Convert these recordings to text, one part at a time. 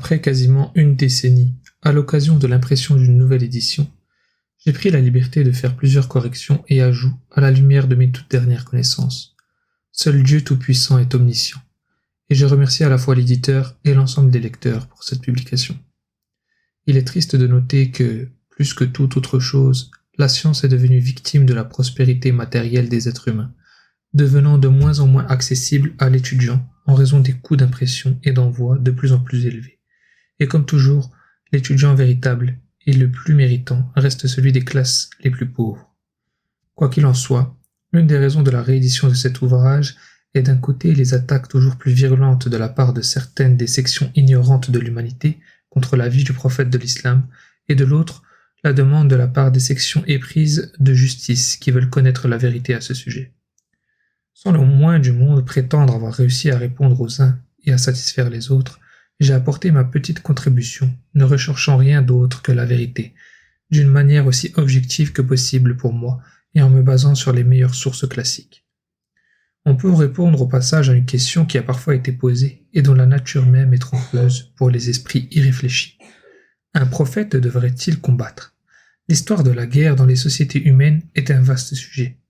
Après quasiment une décennie, à l'occasion de l'impression d'une nouvelle édition, j'ai pris la liberté de faire plusieurs corrections et ajouts à la lumière de mes toutes dernières connaissances. Seul Dieu Tout-Puissant est omniscient, et je remercie à la fois l'éditeur et l'ensemble des lecteurs pour cette publication. Il est triste de noter que, plus que toute autre chose, la science est devenue victime de la prospérité matérielle des êtres humains, devenant de moins en moins accessible à l'étudiant en raison des coûts d'impression et d'envoi de plus en plus élevés. Et comme toujours, l'étudiant véritable et le plus méritant reste celui des classes les plus pauvres. Quoi qu'il en soit, l'une des raisons de la réédition de cet ouvrage est d'un côté les attaques toujours plus virulentes de la part de certaines des sections ignorantes de l'humanité contre la vie du prophète de l'islam, et de l'autre, la demande de la part des sections éprises de justice qui veulent connaître la vérité à ce sujet. Sans le moins du monde prétendre avoir réussi à répondre aux uns et à satisfaire les autres, j'ai apporté ma petite contribution, ne recherchant rien d'autre que la vérité, d'une manière aussi objective que possible pour moi et en me basant sur les meilleures sources classiques. On peut répondre au passage à une question qui a parfois été posée et dont la nature même est trompeuse pour les esprits irréfléchis. Un prophète devrait-il combattre? L'histoire de la guerre dans les sociétés humaines est un vaste sujet.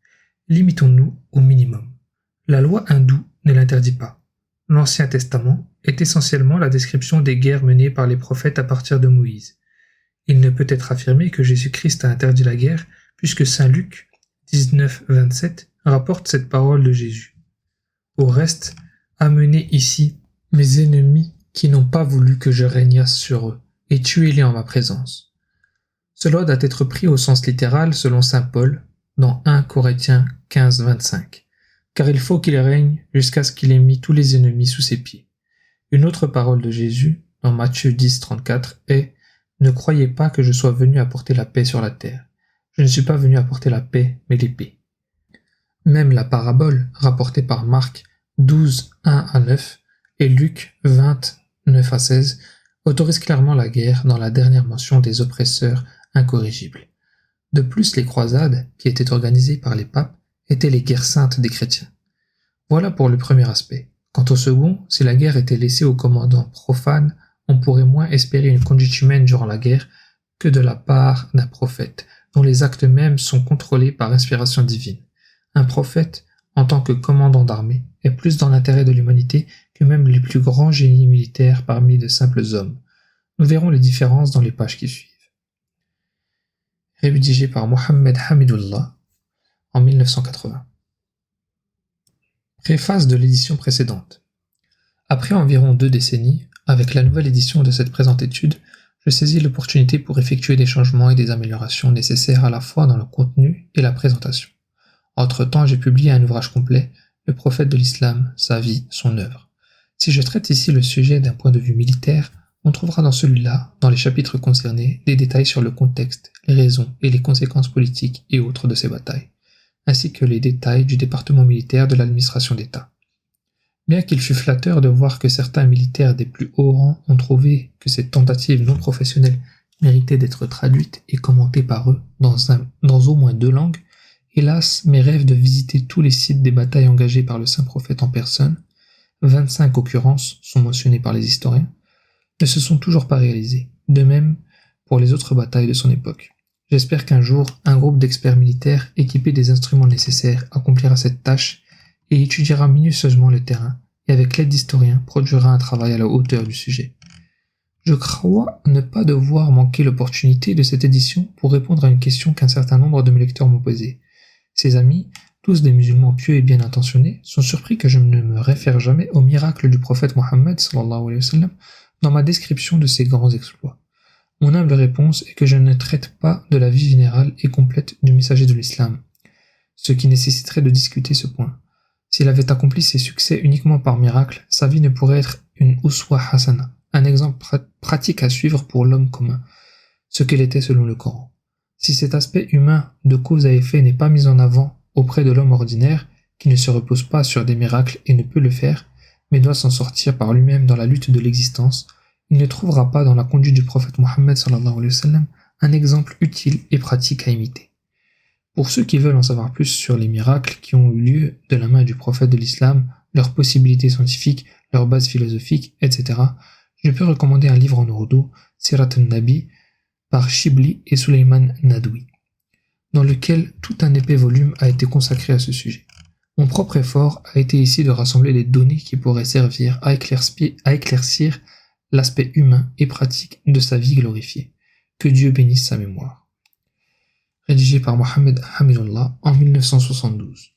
Limitons-nous au minimum. La loi hindoue ne l'interdit pas. L'Ancien Testament est essentiellement la description des guerres menées par les prophètes à partir de Moïse. Il ne peut être affirmé que Jésus-Christ a interdit la guerre, puisque saint Luc 19-27 rapporte cette parole de Jésus. Au reste, amenez ici mes ennemis qui n'ont pas voulu que je régnasse sur eux, et tuez-les en ma présence. Cela doit être pris au sens littéral selon saint Paul, dans 1 Corinthiens 15-25. Car il faut qu'il règne jusqu'à ce qu'il ait mis tous les ennemis sous ses pieds. Une autre parole de Jésus, dans Matthieu 10-34, est « Ne croyez pas que je sois venu apporter la paix sur la terre. Je ne suis pas venu apporter la paix, mais l'épée. » Même la parabole, rapportée par Marc 12-1-9 et Luc 20-9-16, autorise clairement la guerre dans la dernière mention des oppresseurs incorrigibles. De plus, les croisades, qui étaient organisées par les papes, étaient les guerres saintes des chrétiens. Voilà pour le premier aspect. Quant au second, si la guerre était laissée aux commandants profanes, on pourrait moins espérer une conduite humaine durant la guerre que de la part d'un prophète, dont les actes mêmes sont contrôlés par inspiration divine. Un prophète, en tant que commandant d'armée, est plus dans l'intérêt de l'humanité que même les plus grands génies militaires parmi de simples hommes. Nous verrons les différences dans les pages qui suivent. Rédigé par Mohammed Hamidullah, en 1980. Préface de l'édition précédente. Après environ 2 décennies, avec la nouvelle édition de cette présente étude, je saisis l'opportunité pour effectuer des changements et des améliorations nécessaires à la fois dans le contenu et la présentation. Entre-temps, j'ai publié un ouvrage complet, Le prophète de l'islam, sa vie, son œuvre. Si je traite ici le sujet d'un point de vue militaire, on trouvera dans celui-là, dans les chapitres concernés, des détails sur le contexte, les raisons et les conséquences politiques et autres de ces batailles, ainsi que les détails du département militaire de l'administration d'État. Bien qu'il fût flatteur de voir que certains militaires des plus hauts rangs ont trouvé que ces tentatives non professionnelles méritaient d'être traduites et commentées par eux dans au moins 2 langues, hélas, mes rêves de visiter tous les sites des batailles engagées par le saint prophète en personne, 25 occurrences sont mentionnées par les historiens, ne se sont toujours pas réalisés, de même pour les autres batailles de son époque. J'espère qu'un jour, un groupe d'experts militaires équipés des instruments nécessaires accomplira cette tâche et étudiera minutieusement le terrain, et avec l'aide d'historiens produira un travail à la hauteur du sujet. Je crois ne pas devoir manquer l'opportunité de cette édition pour répondre à une question qu'un certain nombre de mes lecteurs m'ont posée. Ces amis, tous des musulmans pieux et bien intentionnés, sont surpris que je ne me réfère jamais au miracle du prophète Mohammed sallallahu alayhi wa sallam dans ma description de ses grands exploits. Mon humble réponse est que je ne traite pas de la vie générale et complète du messager de l'islam, ce qui nécessiterait de discuter ce point. S'il avait accompli ses succès uniquement par miracle, sa vie ne pourrait être une uswa hasana, un exemple pratique à suivre pour l'homme commun, ce qu'elle était selon le Coran. Si cet aspect humain de cause à effet n'est pas mis en avant auprès de l'homme ordinaire, qui ne se repose pas sur des miracles et ne peut le faire, mais doit s'en sortir par lui-même dans la lutte de l'existence, il ne trouvera pas dans la conduite du prophète Mohammed sallallahu alayhi wa sallam un exemple utile et pratique à imiter. Pour ceux qui veulent en savoir plus sur les miracles qui ont eu lieu de la main du prophète de l'islam, leurs possibilités scientifiques, leurs bases philosophiques, etc., Je peux recommander un livre en ourdou, Sirat al-Nabi, par Shibli et Suleiman Nadoui, dans lequel tout un épais volume a été consacré à ce sujet. Mon propre effort a été ici de rassembler les données qui pourraient servir à éclaircir l'aspect humain et pratique de sa vie glorifiée. Que Dieu bénisse sa mémoire. Rédigé par Mohamed Hamidullah en 1972.